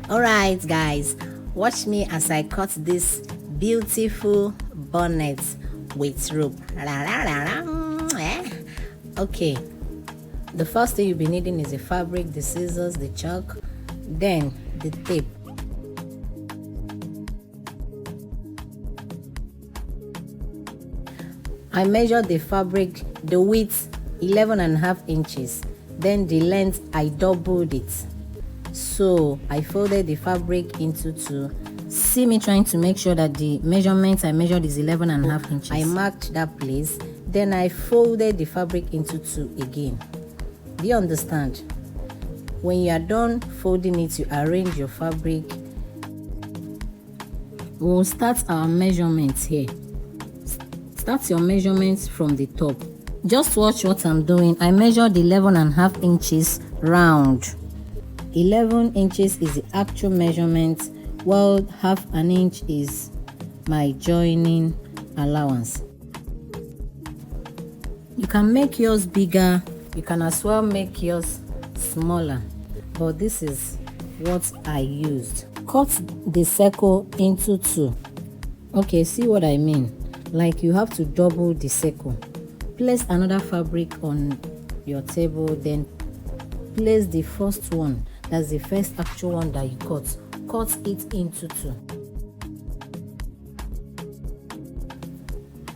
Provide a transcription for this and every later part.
Alright guys, watch me as I cut this beautiful bonnet with rope. Okay, the first thing you'll be needing is the fabric, the scissors, the chalk, then the tape. I measured the fabric, the width 11.5 inches, then the length I doubled it. So I folded the fabric into two. See me trying to make sure that the measurement I measured is 11.5 inches. I marked that place, then I folded the fabric into two again. Do you understand? When you are done folding it, you arrange your fabric. We'll start our measurements here. Start your measurements from the top. Just watch what I'm doing. I measured 11.5 inches round. 11 inches is the actual measurement, while half an inch is my joining allowance. You can make yours bigger, you can as well make yours smaller, but this is what I used. Cut the circle into two. Okay, see what I mean? Like you have to double the circle. Place another fabric on your table, then place the first one, that's the first actual one that you cut it into two.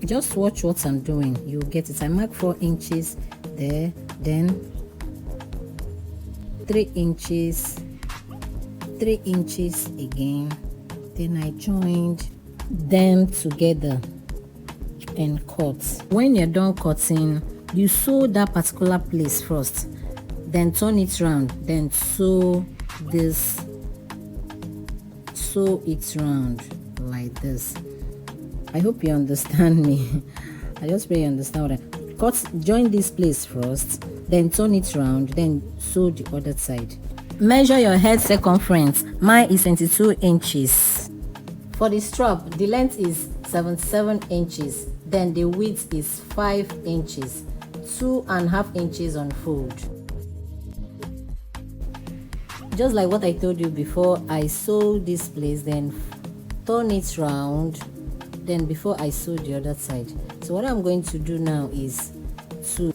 Just watch what I'm doing, you'll get it. I mark 4 inches there, then 3 inches, 3 inches again, then I joined them together and cut. When you're done cutting, you sew that particular place first, then turn it round, then sew it round like this. I hope you understand me. I just pray you understand what join this place first, then turn it round, then sew the other side. Measure your head circumference. Mine is 22 inches. For the strap, the length is 77 inches, then the width is 5 inches, 2.5 inches on fold. Just like what I told you before, I sew this place, then turn it round, then before I sew the other side. So what I'm going to do now is to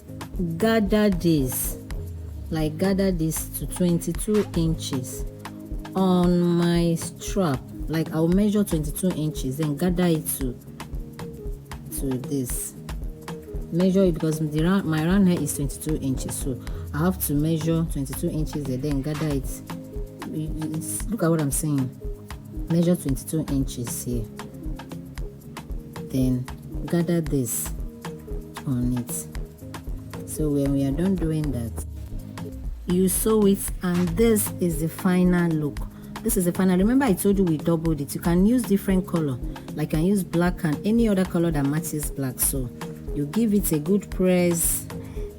gather this to 22 inches on my strap. Like I'll measure 22 inches, then gather it to this. Measure it because my round hair is 22 inches, so I have to measure 22 inches there, then gather it. Look at what I'm saying. Measure 22 inches here, then gather this on it. So when we are done doing that, you sew it, and this is the final look. This is the final. Remember I told you we doubled it. You can use different color, like I can use black and any other color that matches black. So you give it a good press.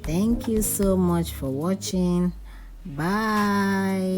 Thank you so much for watching. Bye.